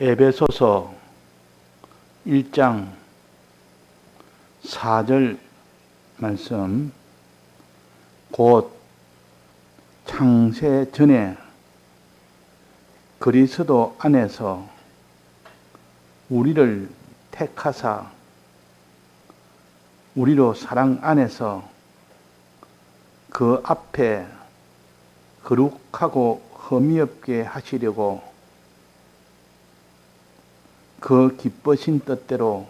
에베소서 1장 4절 말씀, 곧 창세 전에 그리스도 안에서 우리를 택하사 우리로 사랑 안에서 그 앞에 거룩하고 흠이 없게 하시려고 그 기쁘신 뜻대로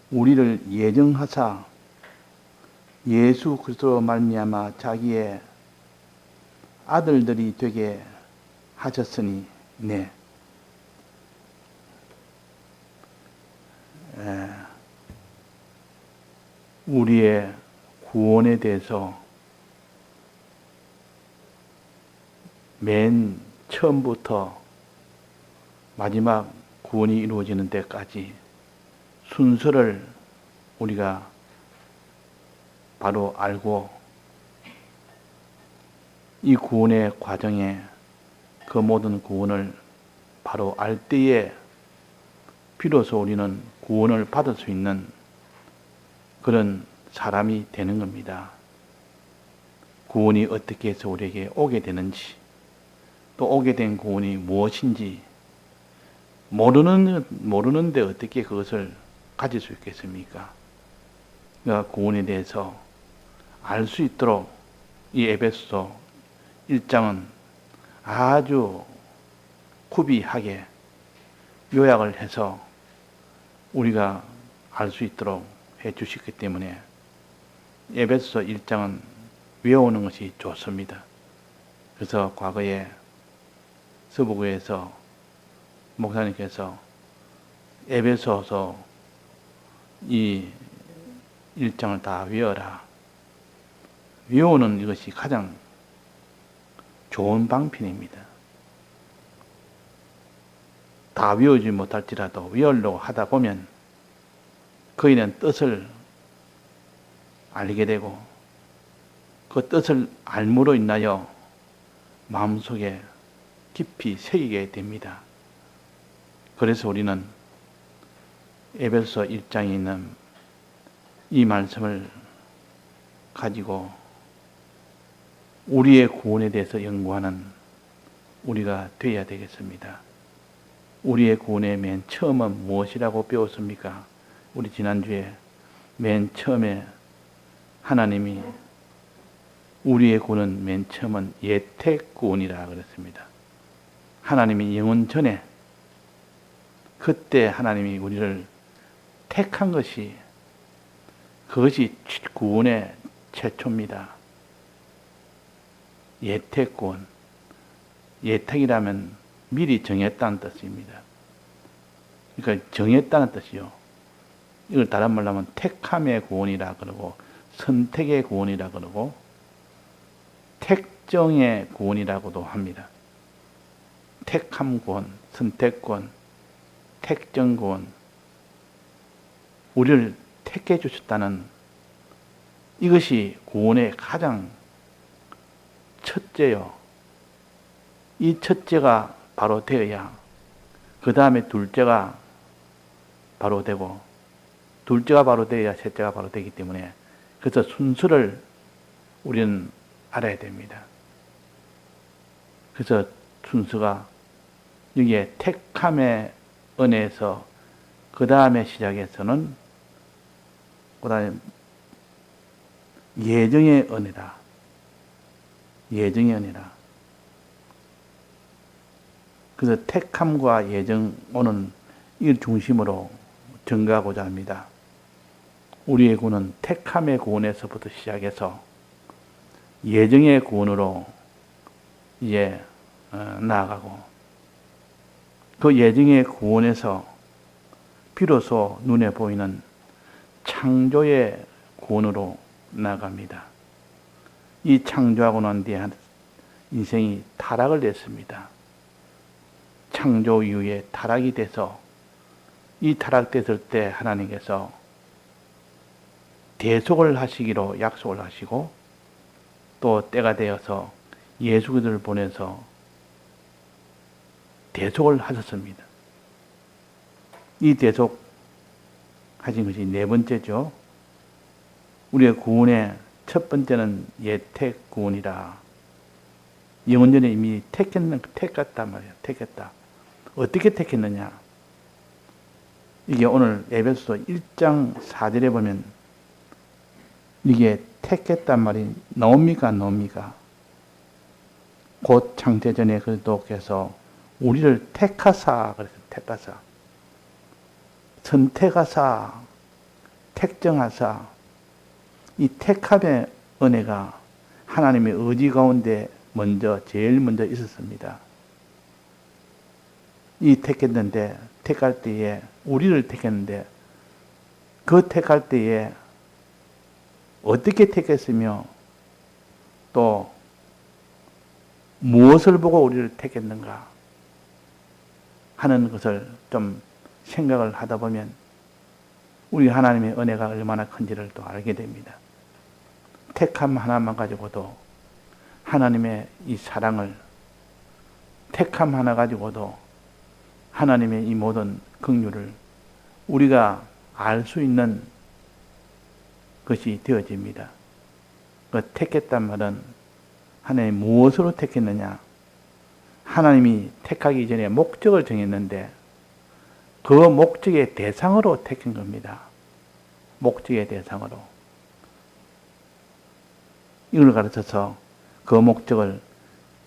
우리를 예정하사 예수 그리스도로 말미암아 자기의 아들들이 되게 하셨으니 네. 우리의 구원에 대해서 맨 처음부터 마지막 구원이 이루어지는 데까지 순서를 우리가 바로 알고 이 구원의 과정에 그 모든 구원을 바로 알 때에 비로소 우리는 구원을 받을 수 있는 그런 사람이 되는 겁니다. 구원이 어떻게 해서 우리에게 오게 되는지, 또 오게 된 구원이 무엇인지 모르는데 어떻게 그것을 가질 수 있겠습니까? 그러니까 구원에 대해서 알 수 있도록 이 에베소서 1장은 아주 구비하게 요약을 해서 우리가 알 수 있도록 해 주시기 때문에 에베소서 1장은 외우는 것이 좋습니다. 그래서 과거에 서부교에서 목사님께서 에베소서 이 1장을 다 외워라. 외우는 이것이 가장 좋은 방편입니다. 다 외우지 못할지라도 외우려고 하다 보면 그이는 뜻을 알게 되고 그 뜻을 알므로 인하여 마음속에 깊이 새기게 됩니다. 그래서 우리는 에베소서 1장에 있는 이 말씀을 가지고 우리의 구원에 대해서 연구하는 우리가 되어야 되겠습니다. 우리의 구원의 맨 처음은 무엇이라고 배웠습니까? 우리 지난주에 맨 처음에 하나님이 우리의 구원은 맨 처음은 예택구원이라 그랬습니다. 하나님이 영원 전에 그때 하나님이 우리를 택한 것이 그것이 구원의 최초입니다. 예택구원. 예택이라면 미리 정했다는 뜻입니다. 그러니까 정했다는 뜻이요. 이걸 다른 말로 하면 택함의 구원이라 그러고 선택의 구원이라 그러고 택정의 구원이라고도 합니다. 택함 구원, 선택 구원, 택정 구원. 우리를 택해 주셨다는 이것이 구원의 가장 첫째요. 이 첫째가 바로 되어야 그 다음에 둘째가 바로 되고 둘째가 바로 되어야 셋째가 바로 되기 때문에 그래서 순서를 우리는 알아야 됩니다. 그래서 순서가 여기에 택함의 은혜에서 그 다음에 시작해서는 그 다음에 예정의 은혜다. 예정의 은혜다. 그래서 택함과 예정오는 이를 중심으로 증가하고자 합니다. 우리의 구원은 택함의 구원에서부터 시작해서 예정의 구원으로 이제 나아가고 그 예정의 구원에서 비로소 눈에 보이는 창조의 구원으로 나아갑니다. 이 창조하고 난 뒤에 인생이 타락을 했습니다. 창조 이후에 타락이 돼서 이 타락됐을 때 하나님께서 대속을 하시기로 약속을 하시고 또 때가 되어서 예수 그리스도를 보내서 대속을 하셨습니다. 이 대속 하신 것이 네 번째죠. 우리의 구원의 첫 번째는 예택 구원이라. 영원전에 이미 택했단 말이에요. 택했다. 어떻게 택했느냐? 이게 오늘 에베소서 1장 4절에 보면 이게 택했단 말이 나옵니까? 안 나옵니까? 곧 창세전에 그리스도께서 우리를 택하사, 그래서 택하사, 선택하사, 택정하사, 이 택함의 은혜가 하나님의 의지 가운데 제일 먼저 있었습니다. 이 택했는데, 택할 때에, 우리를 택했는데, 그 택할 때에 어떻게 택했으며, 또 무엇을 보고 우리를 택했는가 하는 것을 좀 생각을 하다 보면 우리 하나님의 은혜가 얼마나 큰지를 또 알게 됩니다. 택함 하나만 가지고도 하나님의 이 사랑을, 택함 하나 가지고도 하나님의 이 모든 긍휼을 우리가 알 수 있는 것이 되어집니다. 그 택했단 말은 하나님 무엇으로 택했느냐? 하나님이 택하기 전에 목적을 정했는데 그 목적의 대상으로 택한 겁니다. 목적의 대상으로. 이걸 가르쳐서 그 목적을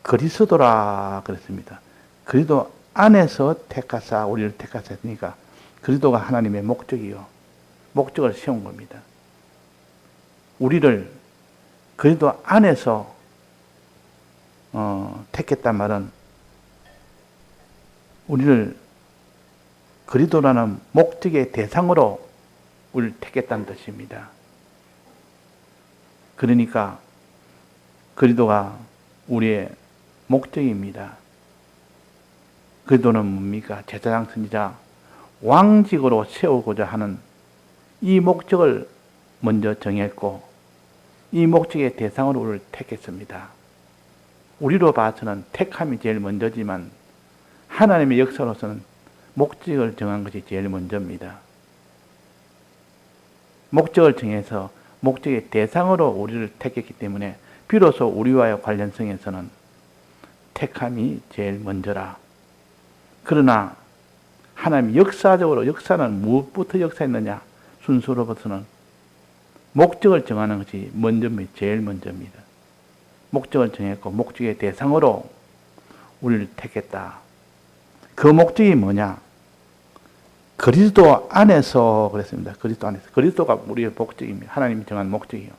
그리스도라 그랬습니다. 그리스도 안에서 택하사, 우리를 택하사 했으니까 그리스도가 하나님의 목적이요. 목적을 세운 겁니다. 우리를 그리스도 안에서 택했단 말은 우리를 그리스도라는 목적의 대상으로 우리를 택했다는 뜻입니다. 그러니까 그리스도가 우리의 목적입니다. 그리스도는 뭡니까? 제사장, 선지자, 왕직으로 세우고자 하는 이 목적을 먼저 정했고 이 목적의 대상으로 우리를 택했습니다. 우리로 봐서는 택함이 제일 먼저지만 하나님의 역사로서는 목적을 정한 것이 제일 먼저입니다. 목적을 정해서 목적의 대상으로 우리를 택했기 때문에 비로소 우리와의 관련성에서는 택함이 제일 먼저라. 그러나 하나님 역사적으로 역사는 무엇부터 역사했느냐? 순서로부터는 목적을 정하는 것이 먼저입니다. 제일 먼저입니다. 목적을 정했고 목적의 대상으로 우리를 택했다. 그 목적이 뭐냐? 그리스도 안에서 그랬습니다. 그리스도 안에서. 그리스도가 우리의 목적입니다. 하나님이 정한 목적이요.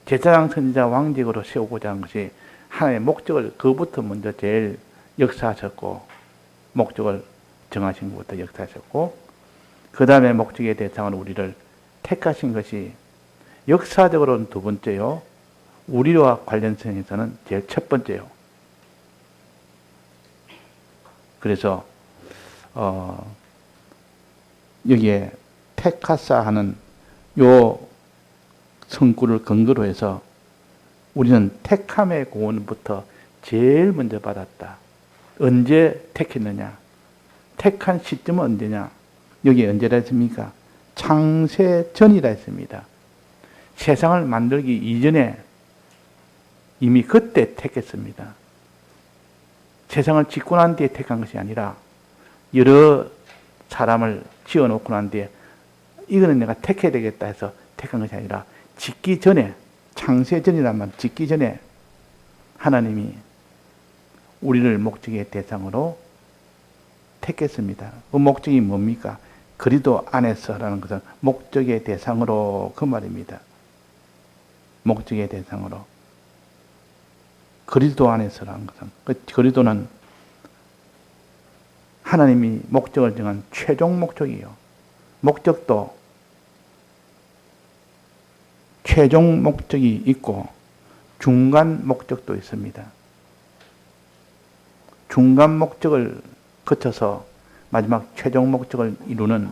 제사장, 선지자, 왕직으로 세우고자 한 것이 하나님의 목적을 그부터 먼저 제일 역사하셨고 목적을 정하신 것부터 역사하셨고 그 다음에 목적의 대상으로 우리를 택하신 것이 역사적으로는 두 번째요. 우리와 관련성에서는 제일 첫 번째요. 그래서 여기에 택하사 하는 요 성구를 근거로 해서 우리는 택함의 구원부터 제일 먼저 받았다. 언제 택했느냐? 택한 시점은 언제냐? 여기 언제라 했습니까? 창세 전이라 했습니다. 세상을 만들기 이전에 이미 그때 택했습니다. 세상을 짓고 난 뒤에 택한 것이 아니라 여러 사람을 지어놓고 난 뒤에 이거는 내가 택해야 되겠다 해서 택한 것이 아니라 짓기 전에, 창세 전이란 말, 짓기 전에 하나님이 우리를 목적의 대상으로 택했습니다. 그 목적이 뭡니까? 그리스도 안에서라는 것은 목적의 대상으로 그 말입니다. 목적의 대상으로. 그리스도 안에서라는 것은 그리스도는 하나님이 목적을 정한 최종 목적이요. 목적도 최종 목적이 있고 중간 목적도 있습니다. 중간 목적을 거쳐서 마지막 최종 목적을 이루는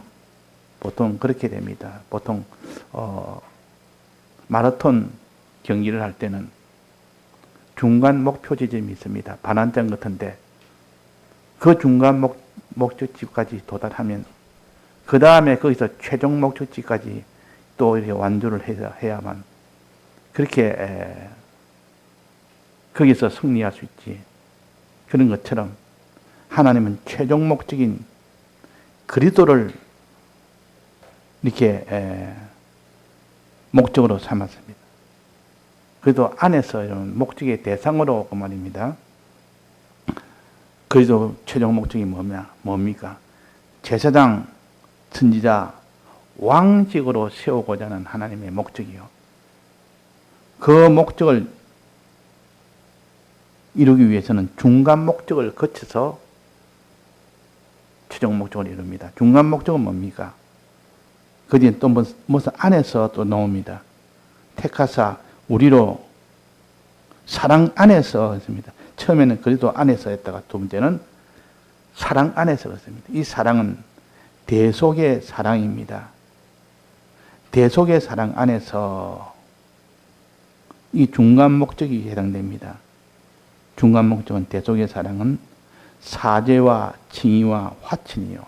보통 그렇게 됩니다. 보통 마라톤 경기를 할 때는 중간 목표 지점이 있습니다. 반환점 같은데 그 중간 목적지까지 도달하면 그 다음에 거기서 최종 목적지까지 또 이렇게 완주를 해야만 그렇게 거기서 승리할 수 있지. 그런 것처럼 하나님은 최종 목적인 그리스도를 이렇게 목적으로 삼았습니다. 그리스도 안에서 이런 목적의 대상으로 그 말입니다. 그리스도 최종 목적이 뭡니까? 제사장, 선지자, 왕직으로 세우고자 하는 하나님의 목적이요. 그 목적을 이루기 위해서는 중간 목적을 거쳐서 최종 목적을 이룹니다. 중간 목적은 뭡니까? 그 뒤에 또 무슨 안에서 또 나옵니다. 택하사 우리로 사랑 안에서 했습니다. 처음에는 그리스도 안에서 했다가 두 번째는 사랑 안에서 했습니다. 이 사랑은 대속의 사랑입니다. 대속의 사랑 안에서 이 중간 목적이 해당됩니다. 중간 목적은 대속의 사랑은 사죄와 칭의와 화친이요.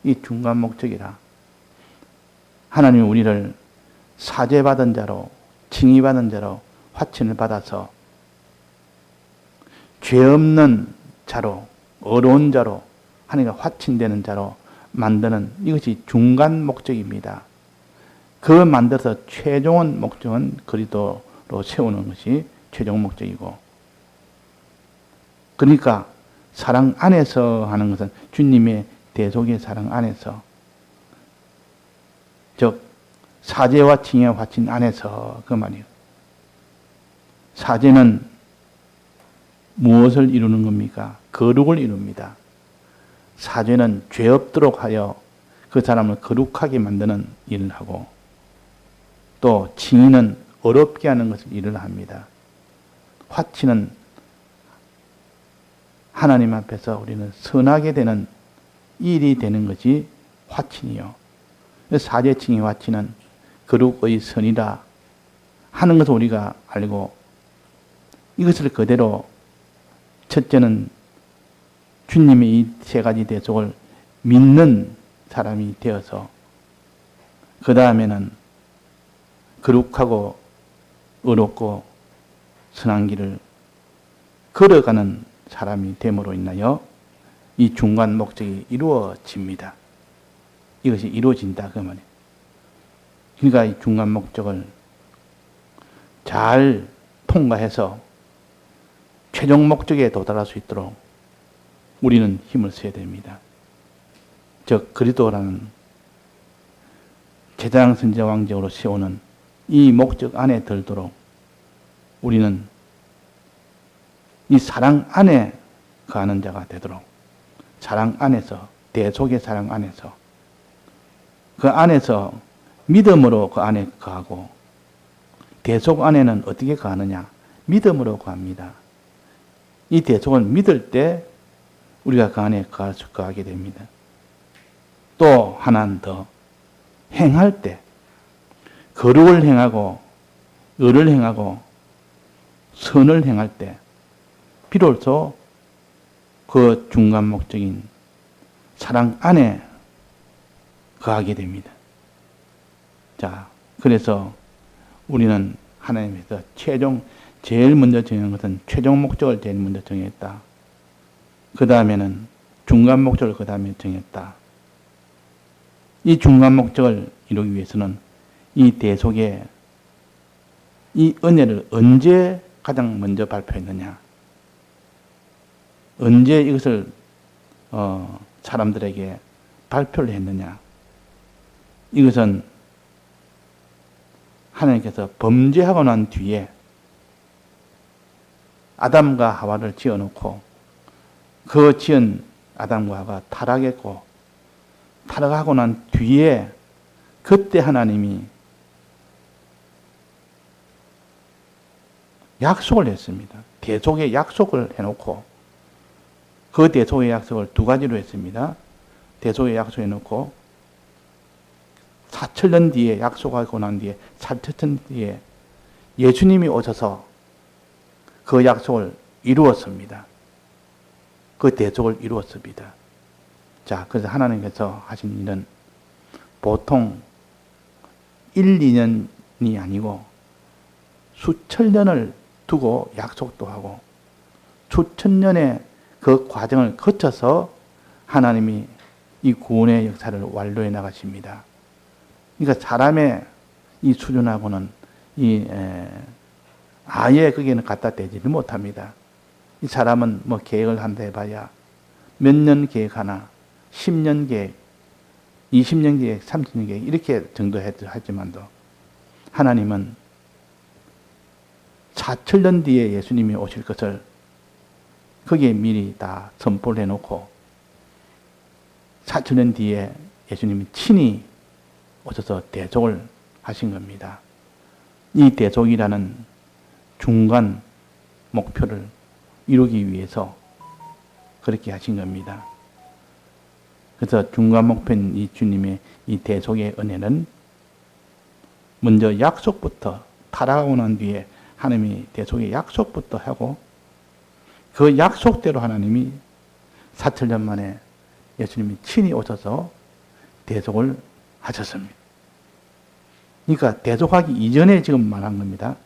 이 중간 목적이라. 하나님이 우리를 사죄받은 자로, 칭의받은 자로, 화친을 받아서 죄 없는 자로, 어려운 자로, 하나님과 화친되는 자로 만드는 이것이 중간 목적입니다. 그 만들어서 최종 목적은 그리스도로 세우는 것이 최종 목적이고, 그러니까 사랑 안에서 하는 것은 주님의 대속의 사랑 안에서, 즉 사죄와 칭의와 화친 안에서 그 말이에요. 사죄는 무엇을 이루는 겁니까? 거룩을 이룹니다. 사죄는 죄 없도록 하여 그 사람을 거룩하게 만드는 일을 하고, 또 칭의는 어렵게 하는 것을 일을 합니다. 화친은 하나님 앞에서 우리는 선하게 되는 일이 되는 것이 화친이요. 사죄, 칭의, 화친은 거룩의 선이라 하는 것을 우리가 알고, 이것을 그대로 첫째는 주님의 이 세 가지 대속을 믿는 사람이 되어서 그 다음에는 거룩하고 의롭고 선한 길을 걸어가는 사람이 됨으로 인하여 이 중간 목적이 이루어집니다. 이것이 이루어진다 그 말이에요. 그러니까 이 중간 목적을 잘 통과해서 최종 목적에 도달할 수 있도록 우리는 힘을 써야 됩니다. 즉 그리스도라는 제사장, 선지자, 왕직으로 세우는 이 목적 안에 들도록 우리는 이 사랑 안에 거하는 자가 되도록, 사랑 안에서, 대속의 사랑 안에서, 그 안에서 믿음으로 그 안에 거하고, 대속 안에는 어떻게 거하느냐? 믿음으로 거합니다. 이 대속을 믿을 때 우리가 그 안에 거하게 됩니다. 또 하나는 더, 행할 때 거룩을 행하고 의를 행하고 선을 행할 때 비로소 그 중간 목적인 사랑 안에 거하게 됩니다. 자, 그래서 우리는 하나님께서 제일 먼저 정한 것은 최종 목적을 제일 먼저 정했다. 그 다음에는 중간 목적을 그 다음에 정했다. 이 중간 목적을 이루기 위해서는 이 대속의 이 은혜를 언제 가장 먼저 발표했느냐? 언제 이것을 사람들에게 발표를 했느냐? 이것은 하나님께서 범죄하고 난 뒤에 아담과 하와를 지어놓고 그 지은 아담과 하와가 타락했고, 타락하고 난 뒤에 그때 하나님이 약속을 했습니다. 대속의 약속을 해놓고, 그 대속의 약속을 두 가지로 했습니다. 대속의 약속을 해놓고 4,000년 뒤에, 약속하고 난 뒤에 4,000년 뒤에 예수님이 오셔서 그 약속을 이루었습니다. 그 대속을 이루었습니다. 자, 그래서 하나님께서 하신 일은 보통 1, 2년이 아니고 수천 년을 두고 약속도 하고 수천 년의 그 과정을 거쳐서 하나님이 이 구원의 역사를 완료해 나가십니다. 그러니까 사람의 이 수준하고는 아예 거기에는 갖다 대지를 못합니다. 이 사람은 뭐 계획을 한다 해봐야 몇 년 계획하나, 10년 계획, 20년 계획, 30년 계획 이렇게 정도 하지만도 하나님은 4천년 뒤에 예수님이 오실 것을 거기에 미리 다 선포를 해놓고 4천년 뒤에 예수님이 친히 오셔서 대속을 하신 겁니다. 이 대속이라는 중간 목표를 이루기 위해서 그렇게 하신 겁니다. 그래서 중간 목표인 이 주님의 이 대속의 은혜는 먼저 약속부터 타락하고 난 뒤에 하나님이 대속의 약속부터 하고 그 약속대로 하나님이 4천년 만에 예수님이 친히 오셔서 대속을 하셨습니다. 그러니까 대속하기 이전에 지금 말한 겁니다.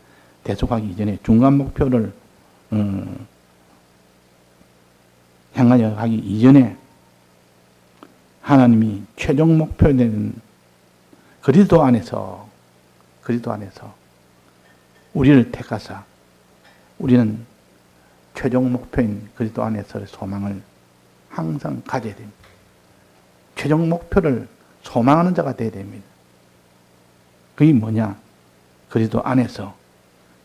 대속하기 이전에 중간 목표를 향하여 가기 이전에 하나님이 최종 목표되는 그리스도 안에서 우리를 택하사 우리는 최종 목표인 그리스도 안에서의 소망을 항상 가져야 됩니다. 최종 목표를 소망하는 자가 되어야 됩니다. 그게 뭐냐? 그리스도 안에서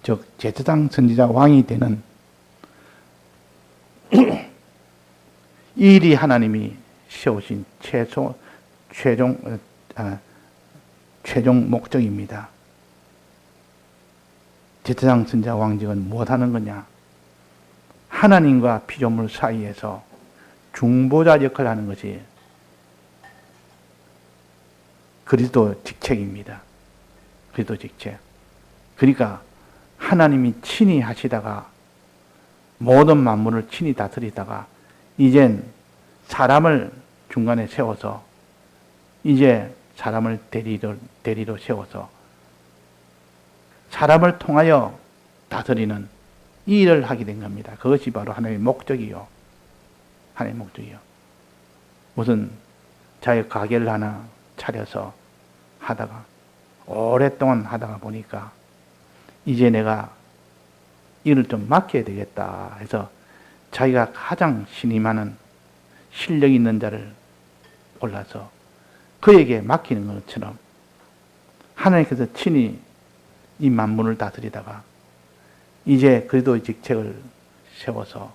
즉 제사장 선지자 왕이 되는 이 일이 하나님이 세우신 최종 목적입니다. 제사장 선지자 왕직은 무엇하는 거냐? 하나님과 피조물 사이에서 중보자 역할을 하는 것이 그리스도 직책입니다. 그리스도 직책. 그러니까 하나님이 친히 하시다가 모든 만물을 친히 다스리다가 이젠 사람을 중간에 세워서 이제 사람을 대리로 세워서 사람을 통하여 다스리는 이 일을 하게 된 겁니다. 그것이 바로 하나님의 목적이요. 하나님의 목적이요. 무슨 자기 가게를 하나 차려서 하다가 오랫동안 하다가 보니까 이제 내가 일을 좀 맡겨야 되겠다 해서 자기가 가장 신임하는 실력 있는 자를 골라서 그에게 맡기는 것처럼 하나님께서 친히 이 만물을 다스리다가 이제 그리스도의 직책을 세워서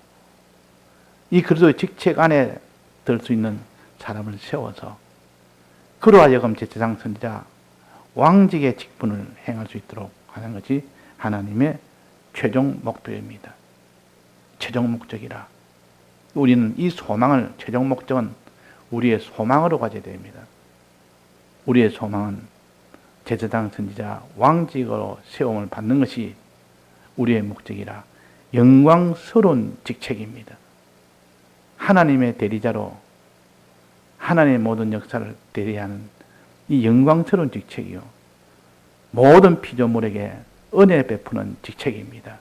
이 그리스도의 직책 안에 들 수 있는 사람을 세워서 그로 하여금 제사장 선지자 왕직의 직분을 행할 수 있도록 하는 것이 하나님의 최종 목표입니다. 최종 목적이라. 우리는 이 소망을, 최종 목적은 우리의 소망으로 가져야 됩니다. 우리의 소망은 제사장 선지자 왕직으로 세움을 받는 것이 우리의 목적이라 영광스러운 직책입니다. 하나님의 대리자로 하나님의 모든 역사를 대리하는 이 영광스러운 직책이요. 모든 피조물에게 은혜 베푸는 직책입니다.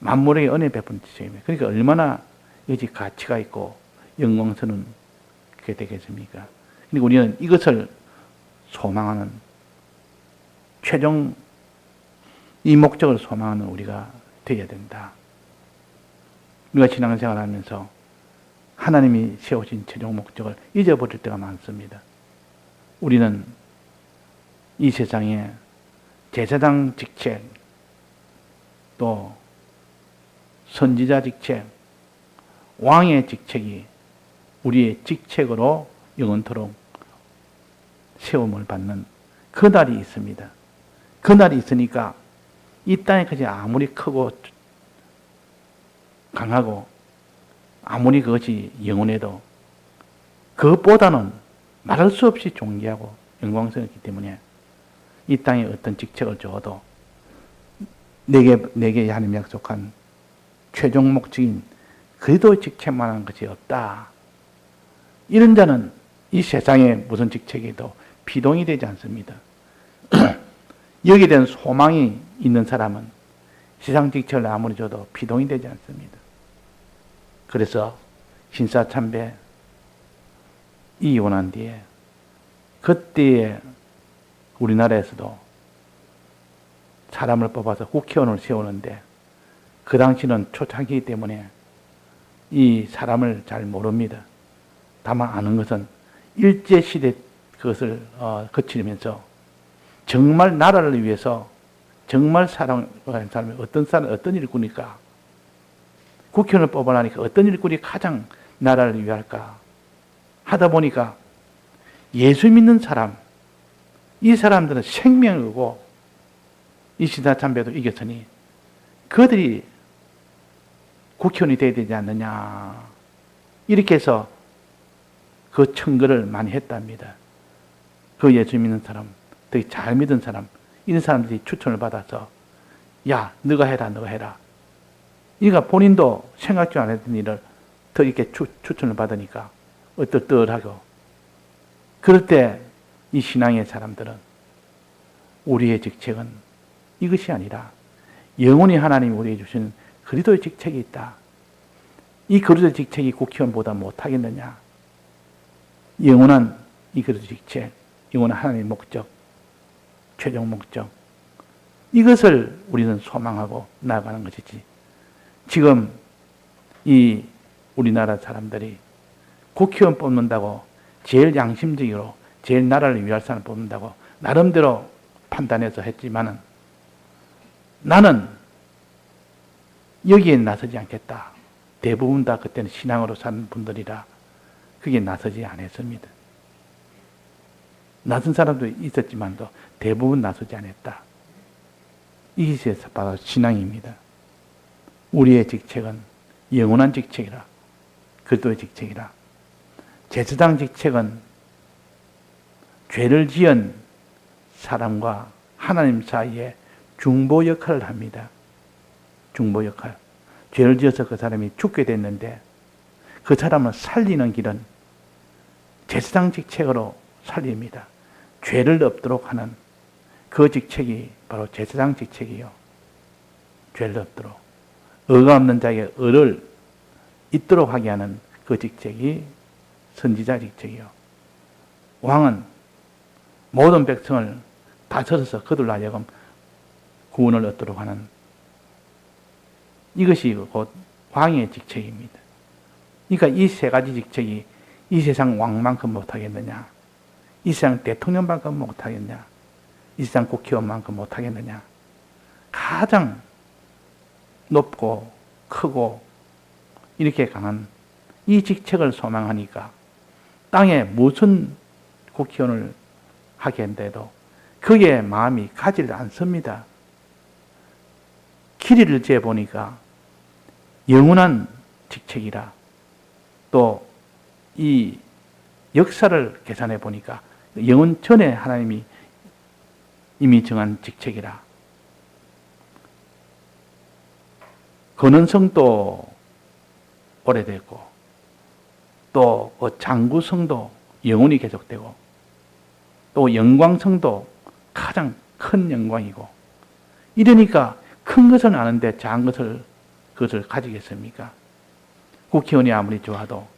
만물에게 은혜 베푸는 직책입니다. 그러니까 얼마나 여기 가치가 있고 영광스러운 게 되겠습니까? 그러니까 우리는 이것을 소망하는 최종 이 목적을 소망하는 우리가 되어야 된다. 우리가 신앙생활 하면서 하나님이 세우신 최종 목적을 잊어버릴 때가 많습니다. 우리는 이 세상에 제사장 직책, 또 선지자 직책, 왕의 직책이 우리의 직책으로 영원토록 세움을 받는 그 날이 있습니다. 그 날이 있으니까 이 땅에까지 아무리 크고 강하고 아무리 그것이 영원해도 그것보다는 말할 수 없이 존귀하고 영광스럽기 때문에 이 땅에 어떤 직책을 줘도 내게 하나님이 약속한 최종 목적인 그리스도의 직책만한 것이 없다. 이런 자는 이 세상에 무슨 직책에도 비동이 되지 않습니다. 여기에 대한 소망이 있는 사람은 세상 직책을 아무리 줘도 비동이 되지 않습니다. 그래서 신사참배 이혼한 뒤에 그때에 우리나라에서도 사람을 뽑아서 국회의원을 세우는데 그 당시는 초창기이기 때문에 이 사람을 잘 모릅니다. 다만 아는 것은 일제시대 그것을 거치면서 정말 나라를 위해서 정말 사랑하는 사람이 어떤 일꾼일까? 국회의원을 뽑아라니까 어떤 일꾼이 가장 나라를 위할까? 하다 보니까 예수 믿는 사람, 이 사람들은 생명을 걸고 이 신사참배도 이겼으니 그들이 국회의원이 돼야 되지 않느냐. 이렇게 해서 그 청구를 많이 했답니다. 그 예수 믿는 사람, 되게 잘 믿은 사람, 이런 사람들이 추천을 받아서 야, 너가 해라, 너가 해라. 그러니까 본인도 생각도 안 했던 일을 더 이렇게 추천을 받으니까 어떨떨하고 그럴 때 이 신앙의 사람들은 우리의 직책은 이것이 아니라 영원히 하나님이 우리에게 주신 그리스도의 직책이 있다. 이 그리스도의 직책이 국회의원보다 못하겠느냐. 영원한 이 그리스도의 직책, 영원한 하나님의 목적, 최종 목적, 이것을 우리는 소망하고 나아가는 것이지. 지금 이 우리나라 사람들이 국회의원 뽑는다고 제일 양심적으로 제일 나라를 위할 사람을 뽑는다고 나름대로 판단해서 했지만은 나는 여기에 나서지 않겠다. 대부분 다 그때는 신앙으로 사는 분들이라 그게 나서지 않았습니다. 나선 사람도 있었지만도 대부분 나서지 않았다. 이것이 바로 신앙입니다. 우리의 직책은 영원한 직책이라, 그리스도의 직책이라. 제사장 직책은 죄를 지은 사람과 하나님 사이에 중보 역할을 합니다. 중보 역할. 죄를 지어서 그 사람이 죽게 됐는데 그 사람을 살리는 길은 제사장 직책으로 살립니다. 죄를 없도록 하는 그 직책이 바로 제사장 직책이요. 죄를 없도록. 의가 없는 자에게 의를 있도록 하게 하는 그 직책이 선지자 직책이요. 왕은 모든 백성을 다스려서 그들로 하여금 구원을 얻도록 하는 이것이 곧 왕의 직책입니다. 그러니까 이 세 가지 직책이 이 세상 왕만큼 못하겠느냐, 이 세상 대통령만큼 못하겠냐, 이 세상 국회의원만큼 못하겠느냐. 가장 높고 크고 이렇게 강한 이 직책을 소망하니까 땅에 무슨 국회의원을 하겠는데도 그게 마음이 가지를 않습니다. 길이를 재보니까 영원한 직책이라 또 이 역사를 계산해 보니까 영원 전에 하나님이 이미 정한 직책이라 근원성도 오래됐고 또 장구성도 영원히 계속되고 또 영광성도 가장 큰 영광이고 이러니까 큰 것은 아는데 작은 그것을 가지겠습니까? 국회의원이 아무리 좋아도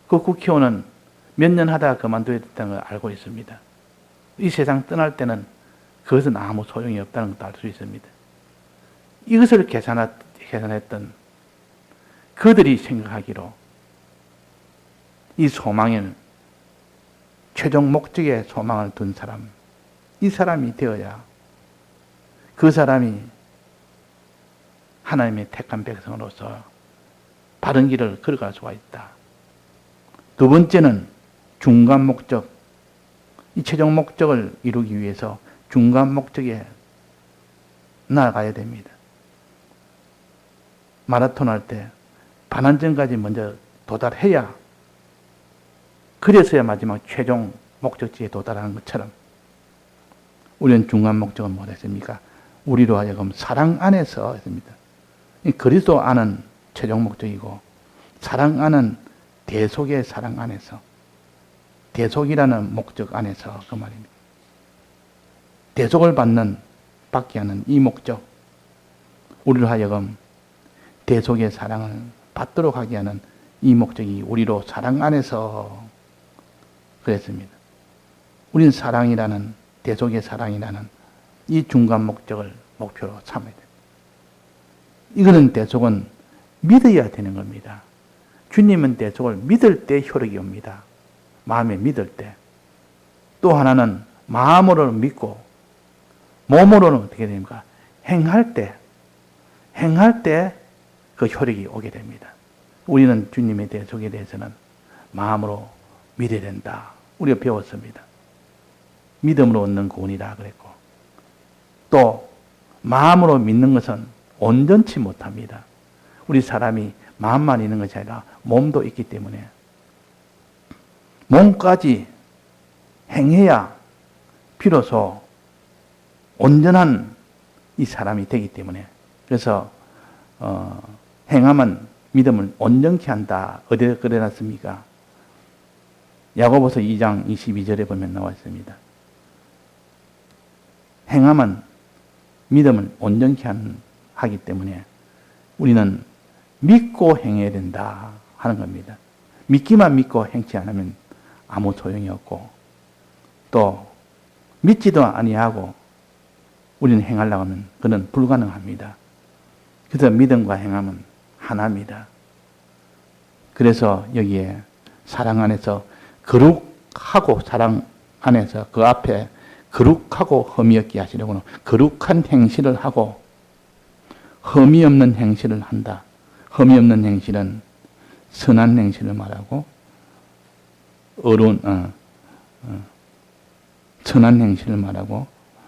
그 국회의원은 몇 년 하다가 그만둬야 된다는 걸 알고 있습니다. 이 세상 떠날 때는 그것은 아무 소용이 없다는 것도 알 수 있습니다. 이것을 계산했던 그들이 생각하기로 이 소망에는 최종 목적에 소망을 둔 사람, 이 사람이 되어야 그 사람이 하나님의 택한 백성으로서 바른 길을 걸어갈 수가 있다. 두 번째는 중간 목적, 이 최종 목적을 이루기 위해서 중간 목적에 나아가야 됩니다. 마라톤 할 때 반환점까지 먼저 도달해야 그래서야 마지막 최종 목적지에 도달하는 것처럼 우리는 중간 목적은 뭐랬습니까? 우리로 하여금 사랑 안에서 했습니다. 그리스도 안은 최종 목적이고 사랑하는 대속의 사랑 안에서, 대속이라는 목적 안에서 그 말입니다. 대속을 받게 하는 이 목적, 우리로 하여금 대속의 사랑을 받도록 하게 하는 이 목적이 우리로 사랑 안에서 그랬습니다. 우리는 사랑이라는, 대속의 사랑이라는 이 중간 목적을 목표로 삼아야 됩니다. 이거는 대속은 믿어야 되는 겁니다. 주님은 대속을 믿을 때 효력이 옵니다. 마음에 믿을 때. 또 하나는 마음으로 믿고 몸으로는 어떻게 됩니까? 행할 때 그 효력이 오게 됩니다. 우리는 주님의 대속에 대해서는 마음으로 믿어야 된다. 우리가 배웠습니다. 믿음으로 얻는 구원이다 그랬고, 또 마음으로 믿는 것은 온전치 못합니다. 우리 사람이 마음만 있는 것이 아니라 몸도 있기 때문에 몸까지 행해야 비로소 온전한 이 사람이 되기 때문에, 그래서 행함은 믿음을 온전케 한다. 어디에 그려놨습니까? 야고보서 2장 22절에 보면 나와 있습니다. 행함은 믿음을 온전케 하기 때문에 우리는 믿고 행해야 된다 하는 겁니다. 믿기만 믿고 행치 않으면 아무 소용이 없고, 또 믿지도 아니하고 우리는 행하려고 하면 그는 불가능합니다. 그래서 믿음과 행함은 하나입니다. 그래서 여기에 사랑 안에서 거룩하고, 사랑 안에서 그 앞에 거룩하고 흠이 없게 하시려고는 거룩한 행실을 하고 흠이 없는 행실을 한다. 흠이 없는 행실은 선한 행실을 말하고, 선한 행실을 말하고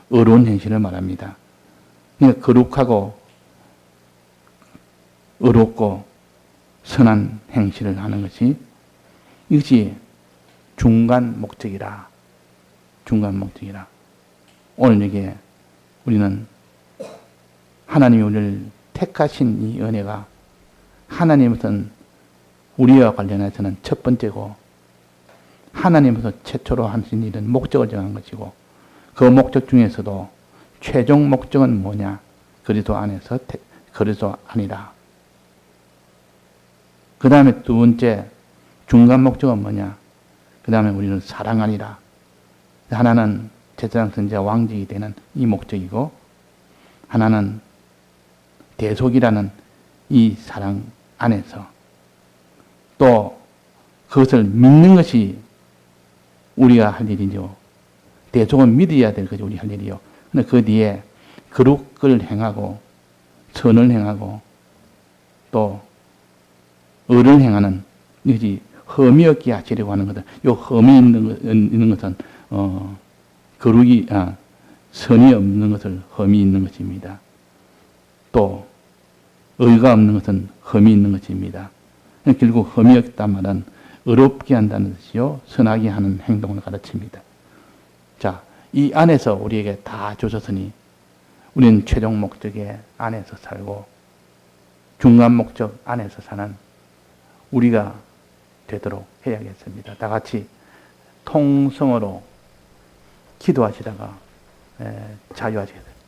의로운 행실을 말합니다. 그러니까 거룩하고 의롭고 선한 행실을 하는 것이, 이것이 중간 목적이라. 중간 목적이라. 오늘 여기에 우리는 하나님이 우리를 택하신 이 은혜가 하나님으로서는 우리와 관련해서는 첫 번째고, 하나님으로서 최초로 하신 일은 목적을 정한 것이고, 그 목적 중에서도 최종 목적은 뭐냐? 그리스도 안에서 그리스도 아니라. 그 다음에 두 번째 중간 목적은 뭐냐? 그 다음에 우리는 사랑 아니라. 하나는 제사장 선지자 왕직이 되는 이 목적이고, 하나는 대속이라는 이 사랑 안에서, 또 그것을 믿는 것이 우리가 할 일이죠. 대속은 믿어야 될 것이 우리 할 일이요. 근데 그 뒤에 거룩을 행하고 선을 행하고 또 의를 행하는, 이것이 흠이 없게 하시려고 하는 것은, 이 흠이 있는 것은 선이 없는 것을 흠이 있는 것입니다. 또 의가 없는 것은 흠이 있는 것입니다. 결국 흠이 없단 말은 의롭게 한다는 뜻이요, 선하게 하는 행동을 가르칩니다. 자, 이 안에서 우리에게 다 주셨으니 우리는 최종 목적의 안에서 살고 중간 목적 안에서 사는 우리가 되도록 해야겠습니다. 다 같이 통성으로 기도하시다가 자유하시겠습니다.